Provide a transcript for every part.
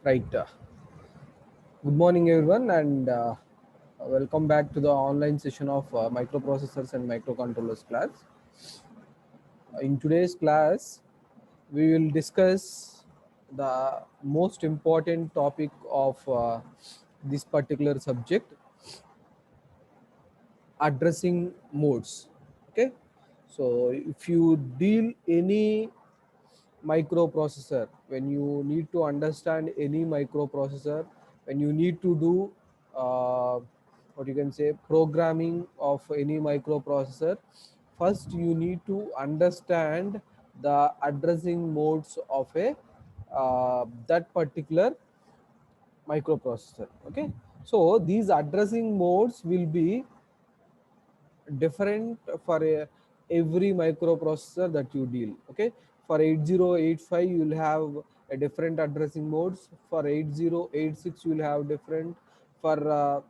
Right. Good morning, everyone, and welcome back to the online session of microprocessors and microcontrollers class. In today's class, we will discuss the most important topic of this particular subject, addressing modes. Okay, so if you deal any microprocessor, when you need to understand any microprocessor, when you need to do what you can say programming of any microprocessor, first you need to understand the addressing modes of a that particular microprocessor. Okay, so these addressing modes will be different for every microprocessor that you deal. Okay, for 8085 you will have a different addressing modes, for 8086 you will have different, for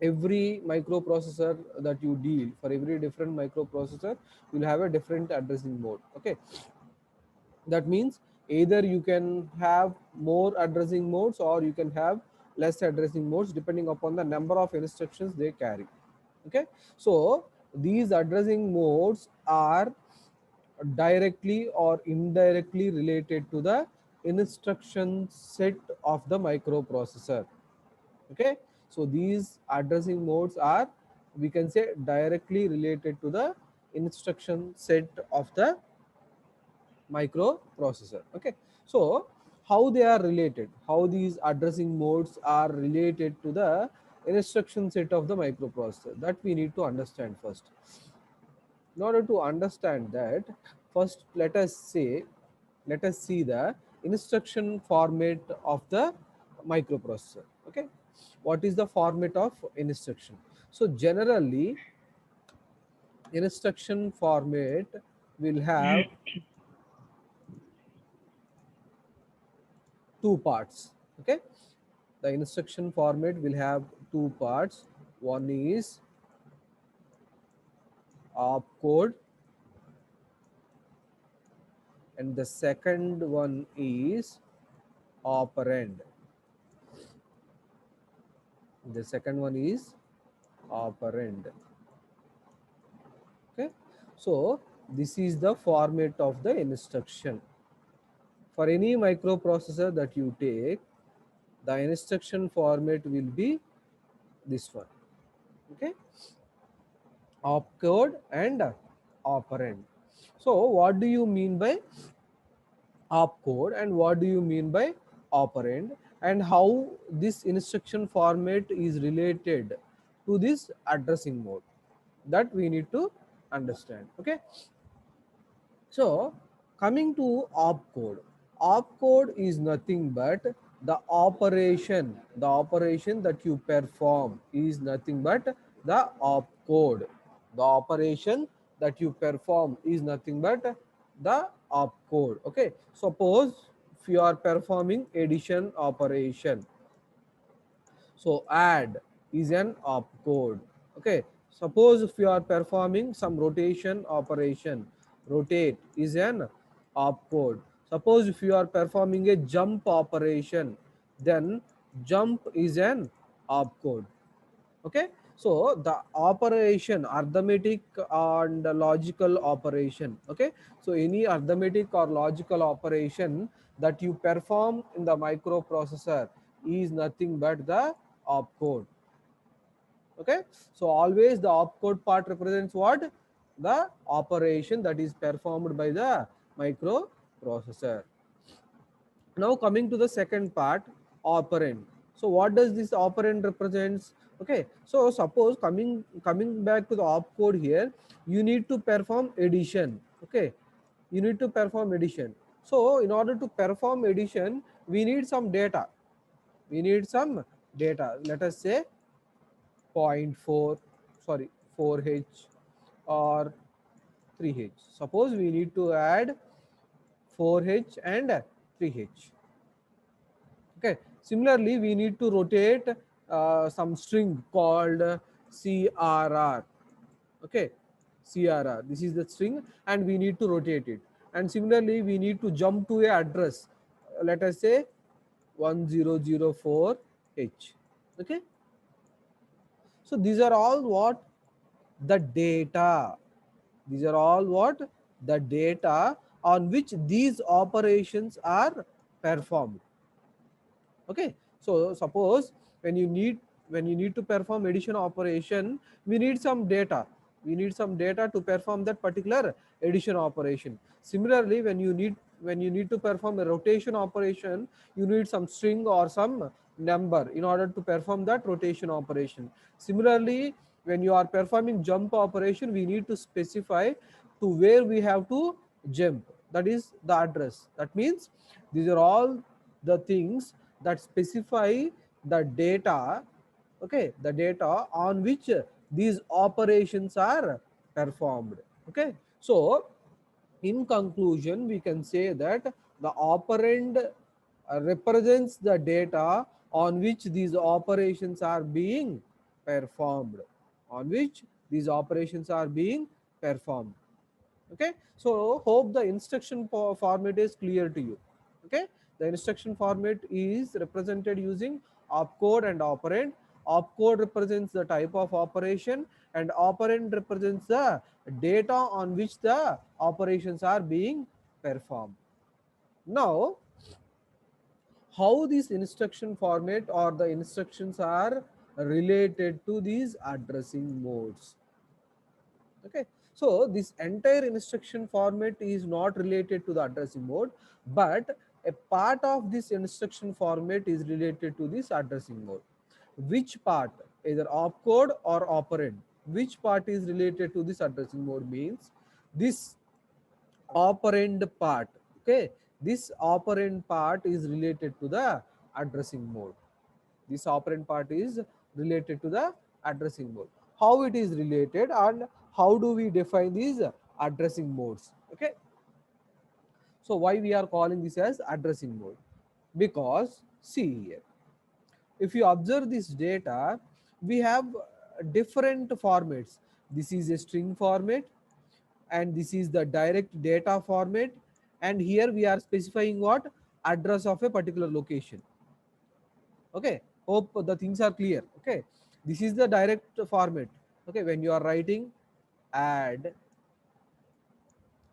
every microprocessor that you deal, for every different microprocessor you will have a different addressing mode. Okay, that means either you can have more addressing modes or you can have less addressing modes depending upon the number of instructions they carry. Okay, so these addressing modes are directly or indirectly related to the instruction set of the microprocessor. Okay, so these addressing modes are, we can say, directly related to the instruction set of the microprocessor. Okay, so how they are related, how these addressing modes are related to the instruction set of the microprocessor, that we need to understand first. In order to understand that, first let us see the instruction format of the microprocessor. Okay, what is the format of instruction? So generally instruction format will have two parts. Okay, the instruction format will have two parts. One is opcode and the second one is operand. The second one is operand. Okay, so this is the format of the instruction. For any microprocessor that you take, the instruction format will be this one. Okay, opcode and operand. So what do you mean by opcode and what do you mean by operand, and how this instruction format is related to this addressing mode, that we need to understand. Okay, so coming to opcode is nothing but the operation that you perform is nothing but the opcode. The operation that you perform is nothing but the opcode. Okay, suppose if you are performing addition operation, so add is an opcode. Okay, suppose if you are performing some rotation operation, rotate is an opcode. Suppose if you are performing a jump operation, then jump is an opcode. Okay, so the operation, arithmetic and logical operation. Okay, so any arithmetic or logical operation that you perform in the microprocessor is nothing but the opcode. Okay, so always the opcode part represents what? The operation that is performed by the microprocessor. Now coming to the second part, operand. So what does this operand represents? Okay, so suppose coming back to the opcode here, you need to perform addition. Okay, you need to perform addition. So in order to perform addition, we need some data. We need some data. Let us say point 4, sorry, 4h or 3h. Suppose we need to add 4h and 3h. Okay, similarly we need to rotate some string called CRR. Okay, CRR, this is the string and we need to rotate it. And similarly we need to jump to a address, let us say 1004H. Okay, so these are all what? The data. These are all what? The data on which these operations are performed. Okay, so suppose when you need, when you need to perform addition operation, we need some data. We need some data to perform that particular addition operation. Similarly, when you need, when you need to perform a rotation operation, you need some string or some number in order to perform that rotation operation. Similarly, when you are performing jump operation, we need to specify to where we have to jump, that is the address. That means these are all the things that specify the data, okay, the data on which these operations are performed. Okay, so in conclusion we can say that the operand represents the data on which these operations are being performed, on which these operations are being performed. Okay, so hope the instruction format is clear to you. Okay, the instruction format is represented using opcode and operand. Opcode represents the type of operation and operand represents the data on which the operations are being performed. Now, how this instruction format or the instructions are related to these addressing modes. Okay, so this entire instruction format is not related to the addressing mode, but a part of this instruction format is related to this addressing mode. Which part? Either opcode or operand. Which part is related to this addressing mode means this operand part. Okay, this operand part is related to the addressing mode. This operand part is related to the addressing mode. How it is related and how do we define these addressing modes? Okay, so why we are calling this as addressing mode? Because see here, if you observe this data, we have different formats. This is a string format and this is the direct data format, and here we are specifying what? Address of a particular location. Okay, hope the things are clear. Okay, this is the direct format. Okay, when you are writing add,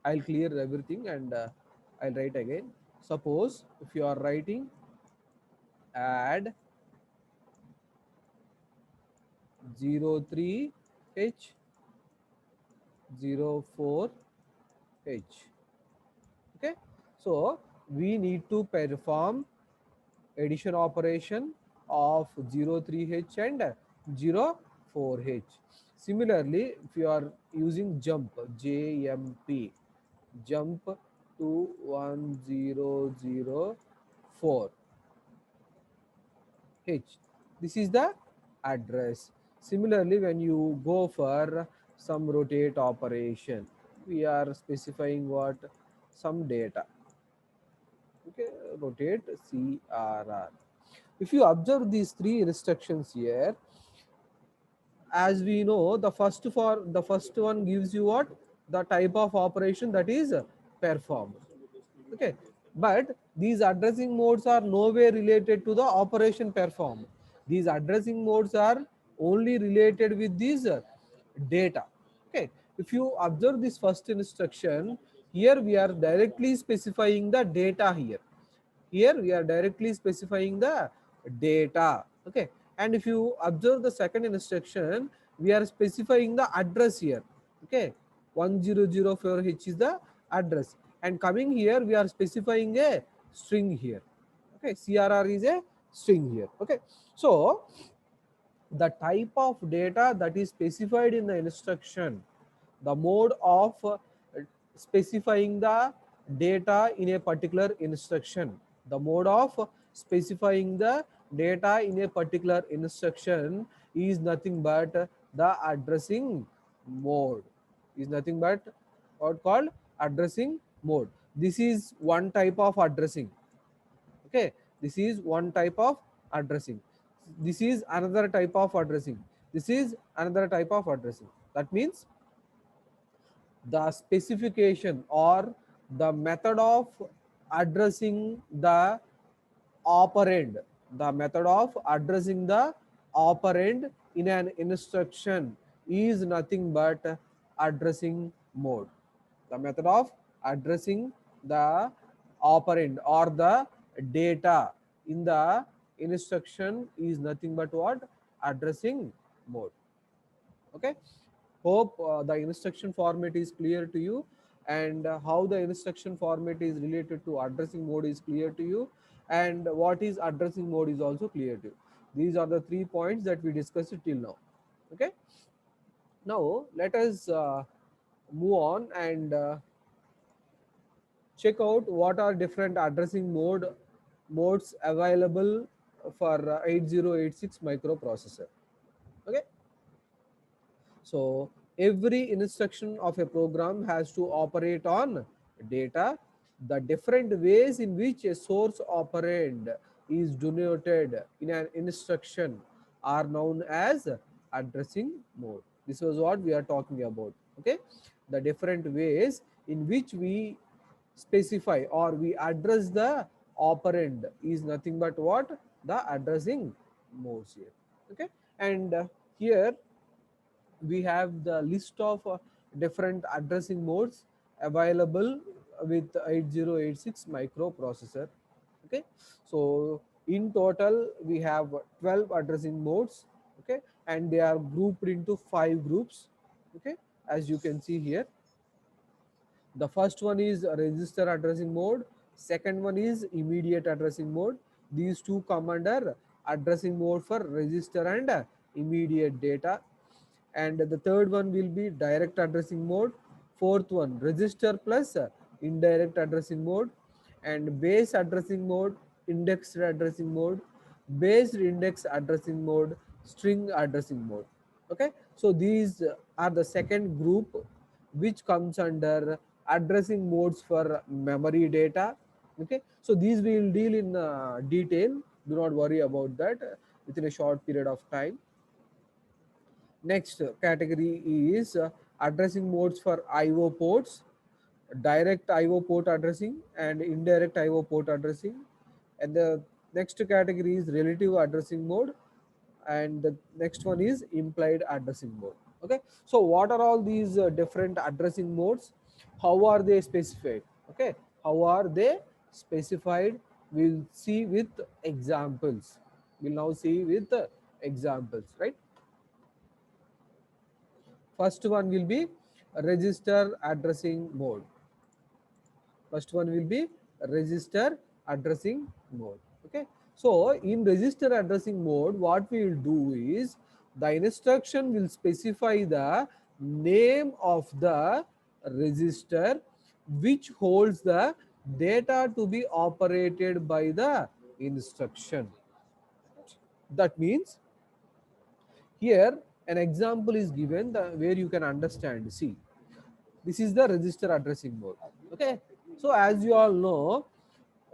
I'll clear everything and I'll write again. Suppose if you are writing add 03H 04H. Okay, so we need to perform addition operation of 03H and 04H. Similarly, if you are using jump, JMP, jump to 1004H, this is the address. Similarly, when you go for some rotate operation, we are specifying what? Some data. Okay, rotate CRR. If you observe these three instructions here, as we know, the first one gives you what? The type of operation that is performed. Okay, but these addressing modes are nowhere related to the operation performed. These addressing modes are only related with these data. Okay, if you observe this first instruction, here we are directly specifying the data here. Here we are directly specifying the data. Okay, and if you observe the second instruction, we are specifying the address here. Okay, 1004H is the address, and coming here we are specifying a string here. Okay, CRR is a string here. Okay, so the type of data that is specified in the instruction, the mode of specifying the data in a particular instruction, the mode of specifying the data in a particular instruction is nothing but the addressing mode, is nothing but what called addressing mode. This is one type of addressing. Okay, this is one type of addressing. This is another type of addressing. This is another type of addressing. That means the specification or the method of addressing the operand. The method of addressing the operand in an instruction is nothing but addressing mode. The method of addressing the operand or the data in the instruction is nothing but what? Addressing mode. Okay, hope the instruction format is clear to you, and how the instruction format is related to addressing mode is clear to you, and what is addressing mode is also clear to you. These are the 3 points that we discussed till now. Okay, now let us move on and check out what are different addressing modes available for 8086 microprocessor. Okay, so every instruction of a program has to operate on data. The different ways in which a source operand is denoted in an instruction are known as addressing mode. This was what we are talking about. Okay, the different ways in which we specify or we address the operand is nothing but what? The addressing modes here. Okay, and here we have the list of different addressing modes available with 8086 microprocessor. Okay, so in total we have 12 addressing modes. Okay, and they are grouped into 5 groups. Okay, as you can see here, the first one is register addressing mode. Second one is immediate addressing mode. These two come under addressing mode for register and immediate data. And the third one will be direct addressing mode. Fourth one, register plus indirect addressing mode, and base addressing mode, indexed addressing mode, based index addressing mode, string addressing mode. Okay, so these are the second group which comes under addressing modes for memory data. Okay, so these we will deal in detail. Do not worry about that within a short period of time. Next category is addressing modes for IO ports, direct IO port addressing and indirect IO port addressing. And the next category is relative addressing mode, and the next one is implied addressing mode. Okay, so what are all these different addressing modes? How are they specified? Okay, how are they specified? We'll see with examples. We'll now see with examples, right? First one will be register addressing mode. First one will be register addressing mode. Okay, so in register addressing mode, what we will do is the instruction will specify the name of the register which holds the data to be operated by the instruction. That means here an example is given where you can understand. See, this is the register addressing mode. Okay, so as you all know,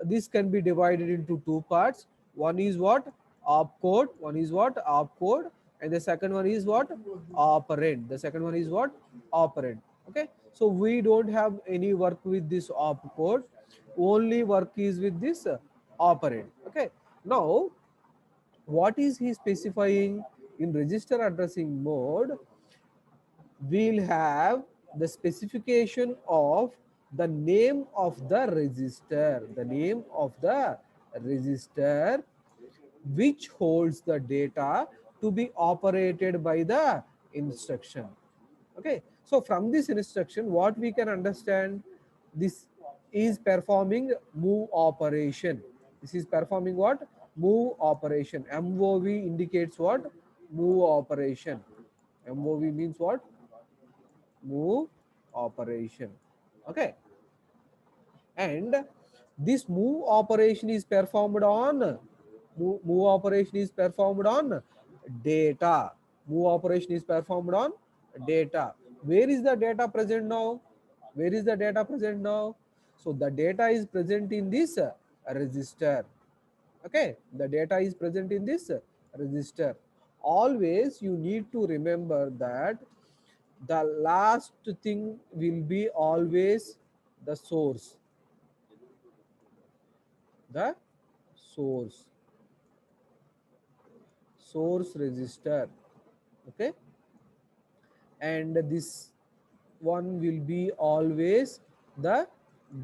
this can be divided into two parts. One is what? Opcode. One is what? Opcode. And the second one is what? Operand. The second one is what? Operand. Okay, so we don't have any work with this opcode. Only work is with this operand. Okay, now what is he specifying? In register addressing mode, we'll have the specification of the name of the register, the name of the register which holds the data to be operated by the instruction. Okay, so from this instruction what we can understand, this is performing move operation. This is performing what? Move operation. MOV indicates what? Move operation. MOV means what? Move operation. Okay, and this move operation is performed on move operation is performed on data. Move operation is performed on data. Where is the data present now? Where is the data present now? So the data is present in this register. Okay, the data is present in this register. Always you need to remember that the last thing will be always the source. The source source register. Okay, and this one will be always the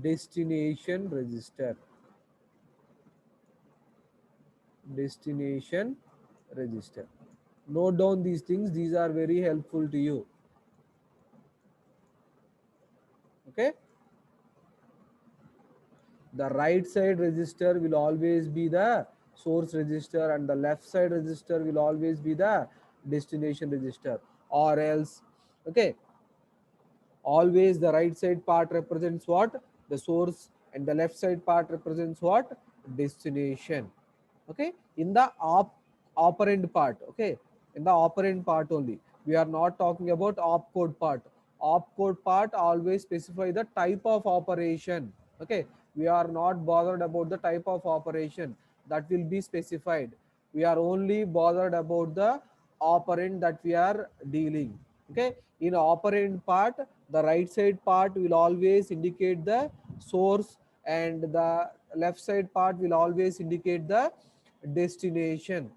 destination register. Destination register. Note down these things, these are very helpful to you. Okay, the right side register will always be the source register and the left side register will always be the destination register, or else, okay, always the right side part represents what, the source, and the left side part represents what, destination. Okay, in the operand part, okay, in the operand part only, we are not talking about opcode part. Opcode part always specify the type of operation. Okay, we are not bothered about the type of operation, that will be specified. We are only bothered about the operand that we are dealing. Okay, in operand part, the right side part will always indicate the source and the left side part will always indicate the destination.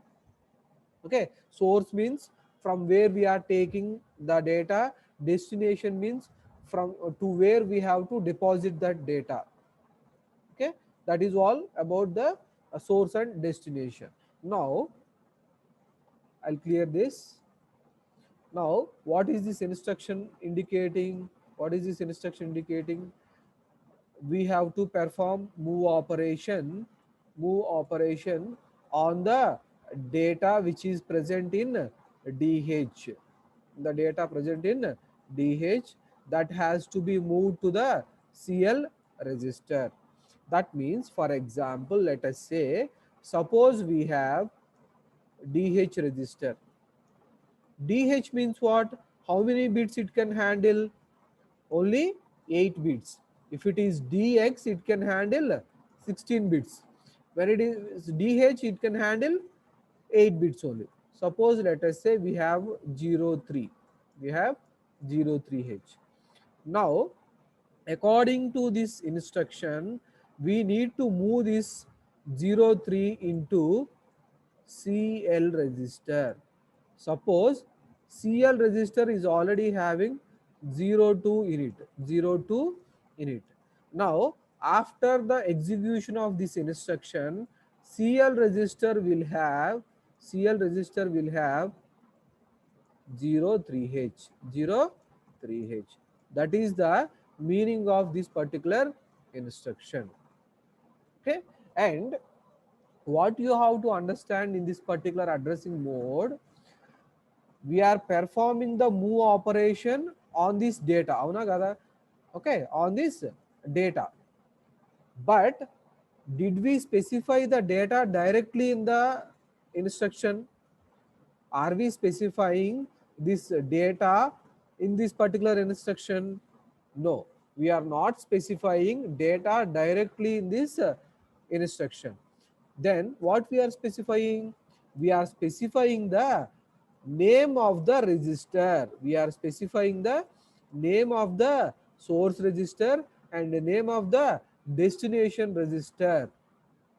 Okay, source means from where we are taking the data, destination means from to where we have to deposit that data. Okay, that is all about the source and destination. Now I'll clear this. Now what is this instruction indicating? What is this instruction indicating? We have to perform move operation on the data which is present in DH. The data present in DH, that has to be moved to the CL register. That means, for example, let us say, suppose we have DH register. DH means what? How many bits it can handle? Only 8 bits. If it is DX, it can handle 16 bits. When it is DH, it can handle 8 bits only. Suppose let us say we have 03. We have 03H. Now, according to this instruction, we need to move this 03 into CL register. Suppose CL register is already having 02 in it, 02 in it. Now, after the execution of this instruction, CL register will have CL register will have 03H, 03H. That is the meaning of this particular instruction. Okay, and what you have to understand in this particular addressing mode, we are performing the move operation on this data, avuna kada, okay, on this data. But did we specify the data directly in the instruction? Are we specifying this data in this particular instruction? No, we are not specifying data directly in this instruction. Then what we are specifying? We are specifying the name of the register. We are specifying the name of the source register and the name of the destination register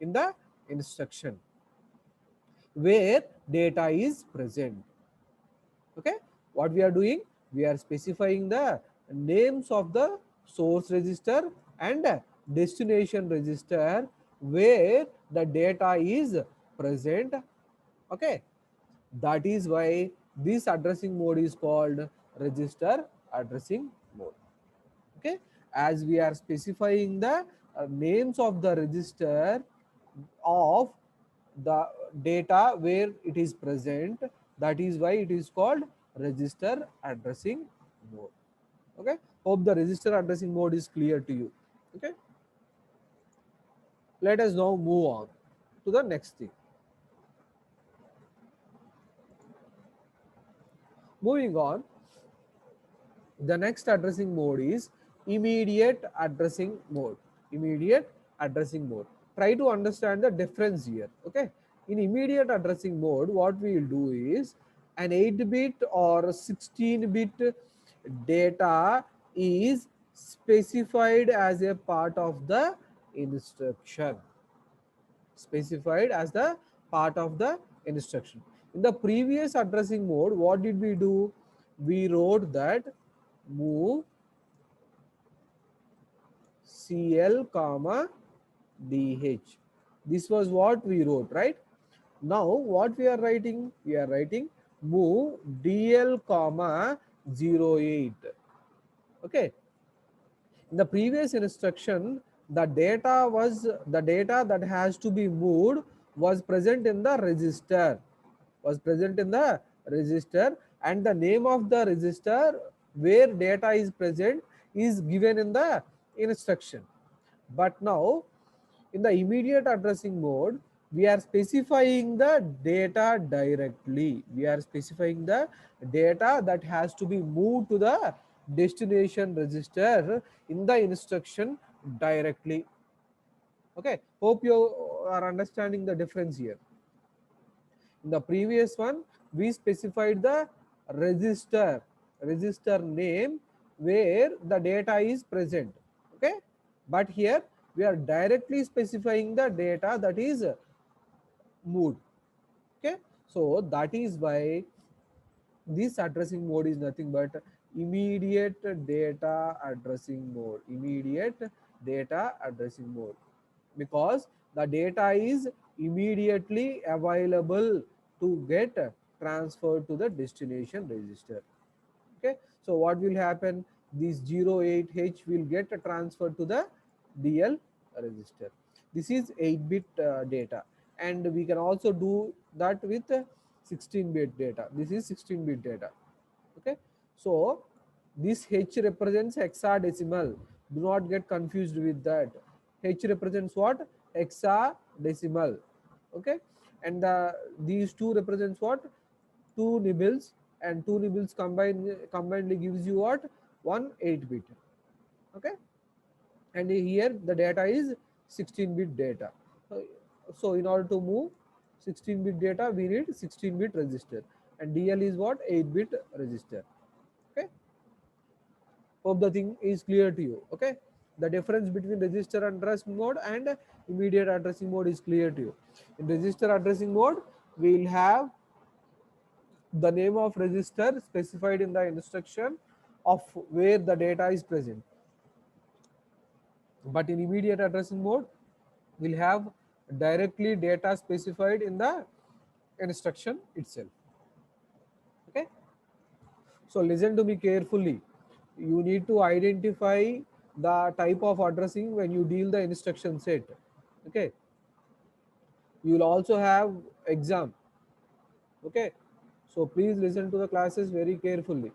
in the instruction where data is present. Okay, what we are doing, we are specifying the names of the source register and destination register where the data is present. Okay, that is why this addressing mode is called register addressing mode. Okay, as we are specifying the names of the register of the data where it is present, that is why it is called register addressing mode. Okay, hope the register addressing mode is clear to you. Okay, let us now move on to the next thing. Moving on, the next addressing mode is immediate addressing mode. Immediate addressing mode, try to understand the difference here. Okay, in immediate addressing mode, what we will do is an 8-bit or 16-bit data is specified as a part of the instruction. specified as the part of the instruction. In the previous addressing mode, what did we do? We wrote that move CL comma DH. This was what we wrote, right? Now what we are writing? We are writing move DL comma 08. Okay. In the previous instruction, the data that has to be moved was present in the register, was present in the register, and the name of the register where data is present is given in the instruction. But now in the immediate addressing mode, we are specifying the data directly. We are specifying the data that has to be moved to the destination register in the instruction directly. Okay, hope you are understanding the difference here. In the previous one, we specified the register name where the data is present. Okay, but here we are directly specifying the data that is moved. Okay, so that is why this addressing mode is nothing but immediate data addressing mode. Immediate data addressing mode, because the data is immediately available to get transferred to the destination register. Okay, so what will happen? This 08H will get transferred to the DL register. This is 8-bit data, and we can also do that with 16-bit data. This is 16-bit data. Okay, so this H represents hexadecimal. Do not get confused with that. H represents what? Hexadecimal. Okay, and these two represents what? Two nibbles, and two nibbles combinedly gives you what? One 8-bit. Okay, and here the data is 16-bit data. So in order to move 16-bit data, we need 16-bit register, and DL is what? 8-bit register. Okay, hope the thing is clear to you. Okay, the difference between register addressing mode and immediate addressing mode is clear to you. In register addressing mode, we will have the name of register specified in the instruction of where the data is present. But in immediate addressing mode, we'll have directly data specified in the instruction itself. Okay, so listen to me carefully. You need to identify the type of addressing when you deal the instruction set. Okay, you will also have exam. Okay, so please listen to the classes very carefully.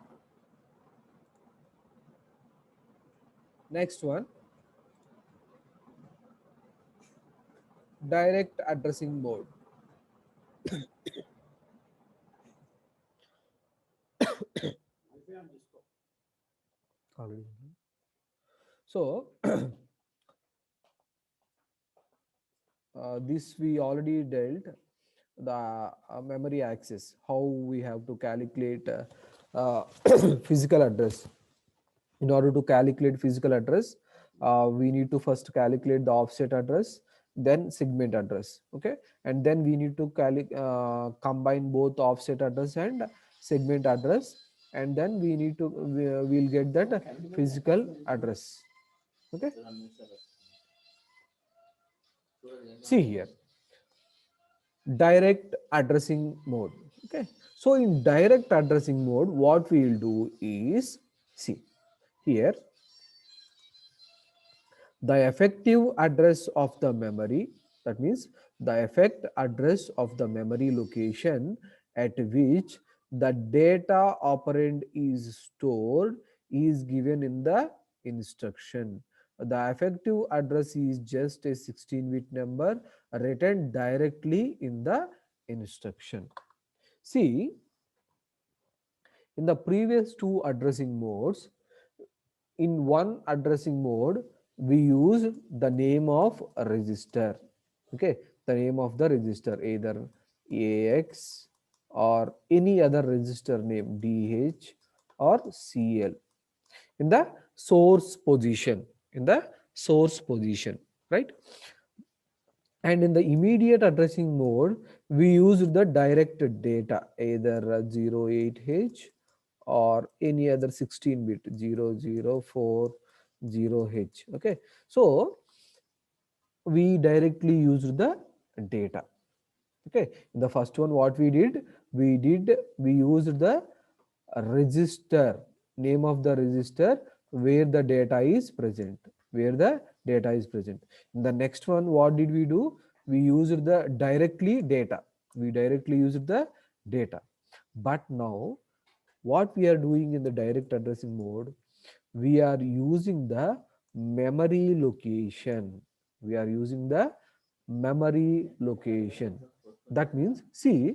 Next one, direct addressing mode. So this we already dealt, the memory access, how we have to calculate uh, physical address. In order to calculate physical address, we need to first calculate the offset address, then segment address. Okay, and then we need to combine both offset address and segment address, and then we need to we'll get that physical address. Okay, see here, direct addressing mode. Okay, so in direct addressing mode, what we will do is, see here, the effective address of the memory, that means the effect address of the memory location at which the data operand is stored is given in the instruction. The effective address is just a 16-bit number written directly in the instruction. See, in the previous two addressing modes, in one addressing mode, we use the name of a register. Okay, the name of the register, either AX or any other register name, DH or CL, in the source position, in the source position, right? And in the immediate addressing mode, we use the direct data, either 08H or any other 16 bit 0040H. Okay, so we directly used the data. Okay, in the first one, what we used the register, name of the register where the data is present, where the data is present. In the next one, what did we do? We used the directly data, we directly used the data. But now what we are doing in the direct addressing mode, we are using the memory location, we are using the memory location. That means, see,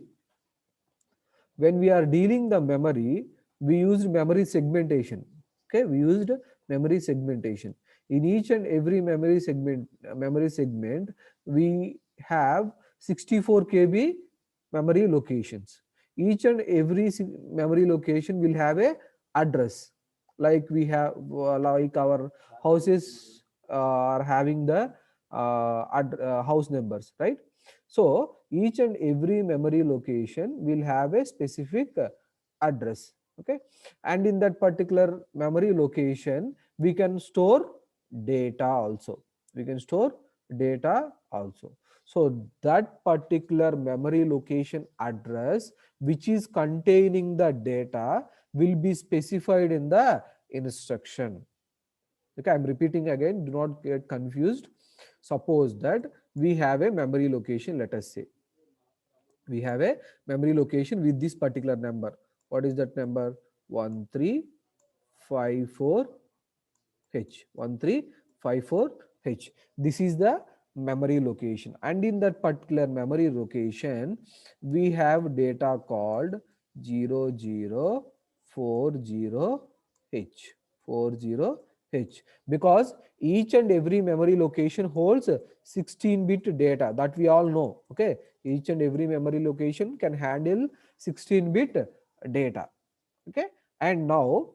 when we are dealing the memory, we used memory segmentation. Okay, we used memory segmentation. In each and every memory segment, we have 64 kb memory locations. Each and every memory location will have a address, like we have like our houses are having the house numbers, right? So each and every memory location will have a specific address. Okay, and in that particular memory location, we can store data also. We can store data also. So that particular memory location address, which is containing the data, will be specified in the instruction. Okay, I'm repeating again, do not get confused. Suppose that we have a memory location, let us say we have a memory location with this particular number. What is that number? 1354H. 1354H. This is the memory location, and in that particular memory location we have data called 0040H. 40H, because each and every memory location holds 16-bit data, that we all know. Okay, each and every memory location can handle 16-bit data. Okay, and now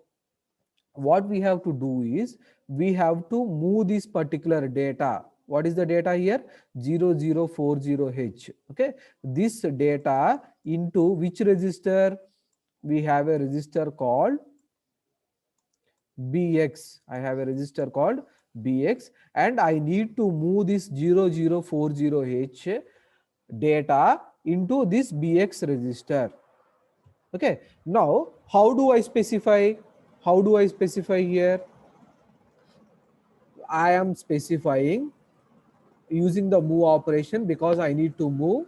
what we have to do is we have to move this particular data. What is the data here? 0040H. Okay, this data into which register? We have a register called BX. I have a register called BX, and I need to move this 0040H data into this BX register. Okay, now how do I specify? How do I specify here? I am specifying using the move operation, because I need to move,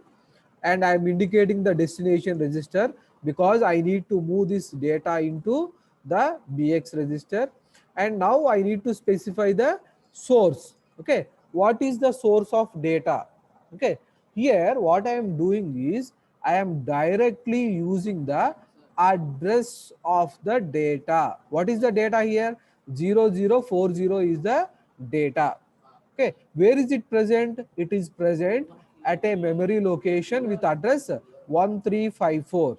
and I am indicating the destination register because I need to move this data into the BX register. And now I need to specify the source. Okay, what is the source of data? Okay, here what I am doing is I am directly using the address of the data. What is the data here? 0040 is the data. Okay, where is it present? It is present at a memory location with address 1354.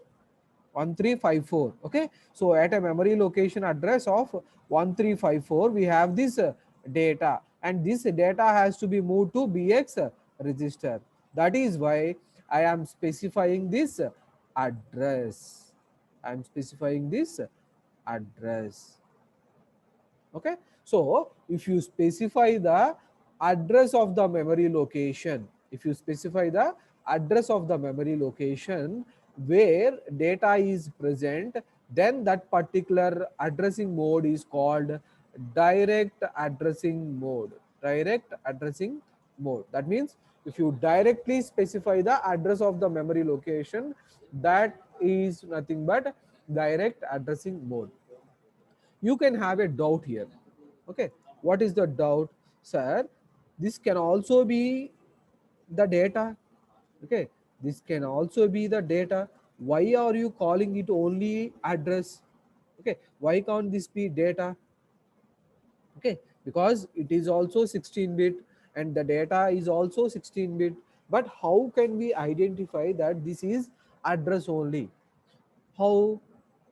1354. Okay, so at a memory location address of 1354, we have this data, and this data has to be moved to BX register. That is why I am specifying this address. I am specifying this address. Okay, so if you specify the address of the memory location, if you specify the address of the memory location where data is present, then that particular addressing mode is called direct addressing mode. Direct addressing mode, that means if you directly specify the address of the memory location, that is nothing but direct addressing mode. You can have a doubt here. Okay, what is the doubt? Sir, this can also be the data. Okay, this can also be the data. Why are you calling it only address? Okay, why can't this be data? Okay, because it is also 16-bit and the data is also 16-bit. But how can we identify that this is address only? How?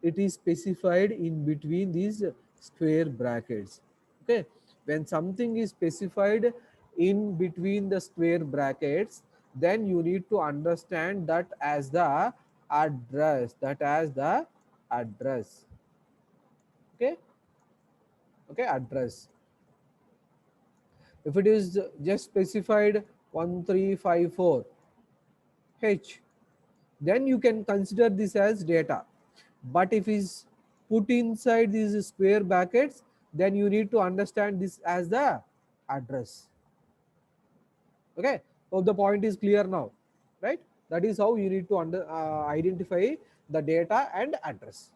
It is specified in between these square brackets. Okay, when something is specified in between the square brackets, then you need to understand that as the address, okay, okay, address. If it is just specified 1354 H, then you can consider this as data. But if is put inside these square brackets, then you need to understand this as the address. Okay, so the point is clear now, right? That is how you need to identify the data and address.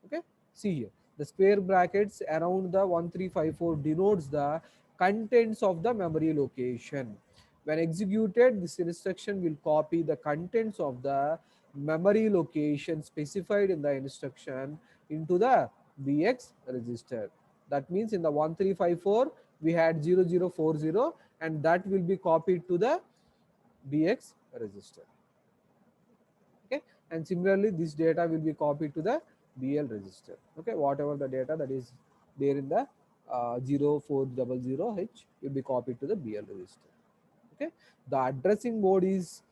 Okay, see here, the square brackets around the 1354 denotes the contents of the memory location. When executed, this instruction will copy the contents of the memory location specified in the instruction into the BX register. That means in the 1354 we had 0040, and that will be copied to the BX register. Okay, and similarly this data will be copied to the BL register. Okay, whatever the data that is there in the 0400H will be copied to the BL register. Okay, the addressing mode is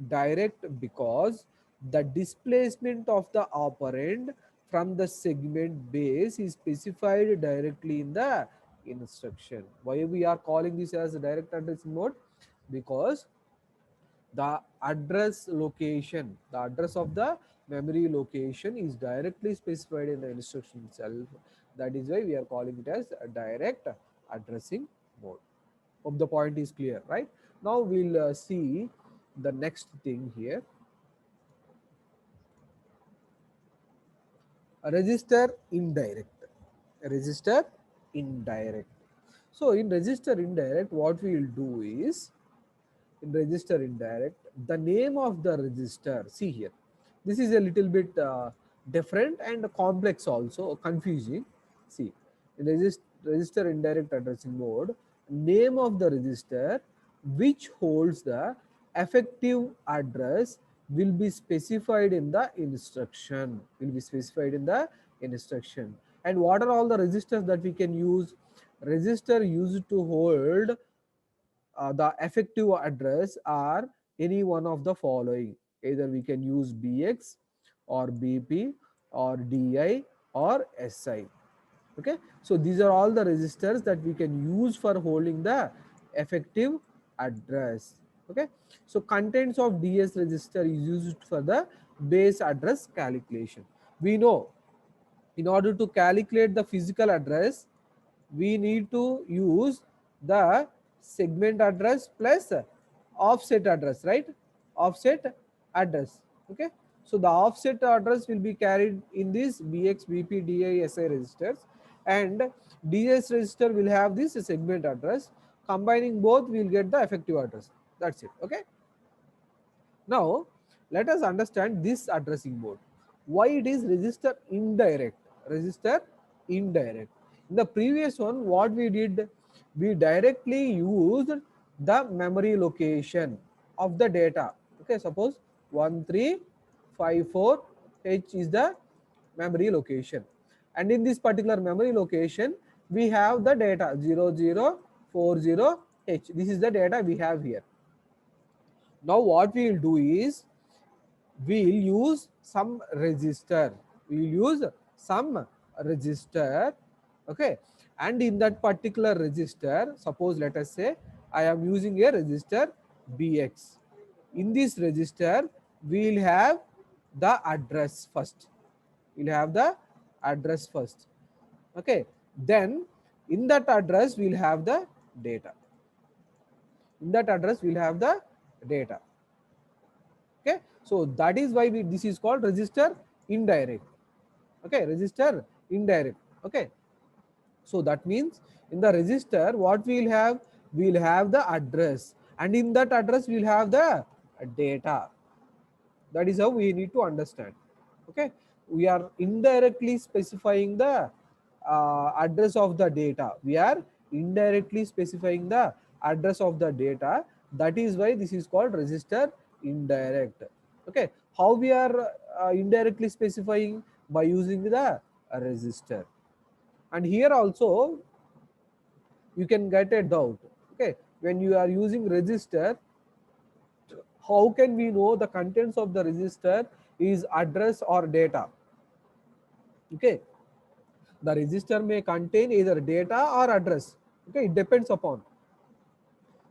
direct because the displacement of the operand from the segment base is specified directly in the instruction. Why we are calling this as a direct addressing mode? Because the address location, the address of the memory location is directly specified in the instruction itself. That is why we are calling it as a direct addressing mode. Hope the point is clear, right? Now we'll see the next thing here. A register indirect. A register indirect. So in register indirect, what we will do is, in register indirect, the name of the register, see here, this is a little bit different and complex, also confusing. See, in register indirect addressing mode, name of the register which holds the effective address will be specified in the instruction, and what are all the registers that we can use? Register used to hold the effective address are any one of the following. Either we can use BX or BP or DI or SI. Okay, so these are all the registers that we can use for holding the effective address. Okay, so contents of DS register is used for the base address calculation. We know in order to calculate the physical address, we need to use the segment address plus offset address, right? Offset address. Okay, so the offset address will be carried in this BX, BP, DI, SI registers, and DS register will have this segment address. Combining both, we will get the effective address. That's it. Okay, now let us understand this addressing mode. Why it is register indirect? Register indirect. In the previous one, what we did, we directly used the memory location of the data. Okay, suppose 1354H is the memory location, and in this particular memory location we have the data 0040H. This is the data we have here. Now what we will do is, we will use some register. We will use some register. Okay, and in that particular register, suppose let us say I am using a register BX. In this register, we will have the address first. We will have the address first. Okay, then in that address we will have the data. In that address we will have the data. Okay, so that is why this is called register indirect. Okay, register indirect. Okay, so that means in the register what we will have, we will have the address, and in that address we will have the data. That is how we need to understand. Okay, we are indirectly specifying the address of the data. We are indirectly specifying the address of the data. That is why this is called register indirect. Okay, how we are indirectly specifying? By using the register. And here also you can get a doubt. Okay, when you are using register, how can we know the contents of the register is address or data? Okay, the register may contain either data or address. Okay, it depends upon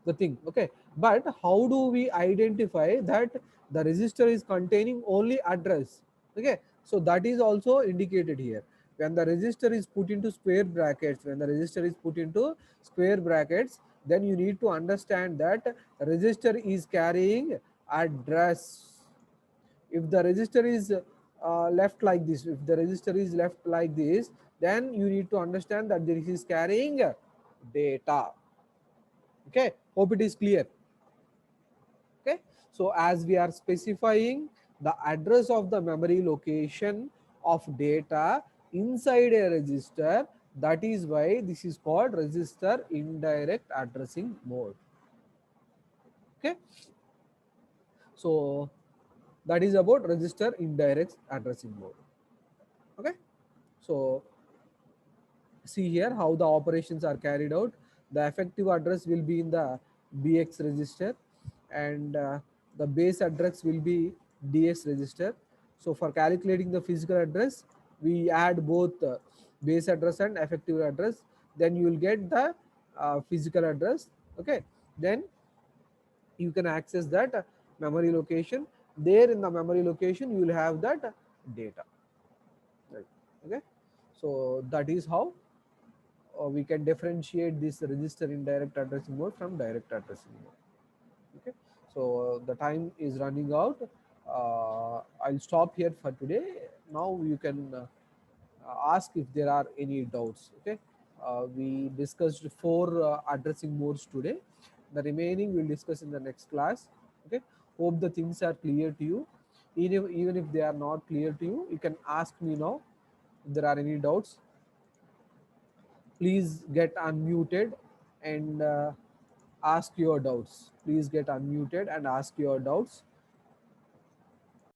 the thing. Okay, but how do we identify that the register is containing only address? Okay, so that is also indicated here. When the register is put into square brackets, when the register is put into square brackets, then you need to understand that register is carrying address. If the register is left like this, if the register is left like this, then you need to understand that this is carrying data. Okay, hope it is clear. Okay, so as we are specifying the address of the memory location of data inside a register, that is why this is called register indirect addressing mode. Okay, so that is about register indirect addressing mode. Okay, so see here how the operations are carried out. The effective address will be in the BX register, and the base address will be DS register. So for calculating the physical address, we add both base address and effective address, then you will get the physical address. Okay, then you can access that memory location. There in the memory location you will have that data, right? Okay, so that is how we can differentiate this register indirect addressing mode from direct addressing mode. Okay, so the time is running out. I'll stop here for today. Now you can ask if there are any doubts. Okay, we discussed four addressing modes today. The remaining we'll discuss in the next class. Okay, hope the things are clear to you. Even if they are not clear to you, you can ask me now if there are any doubts. Please get unmuted and ask your doubts. Please get unmuted and ask your doubts.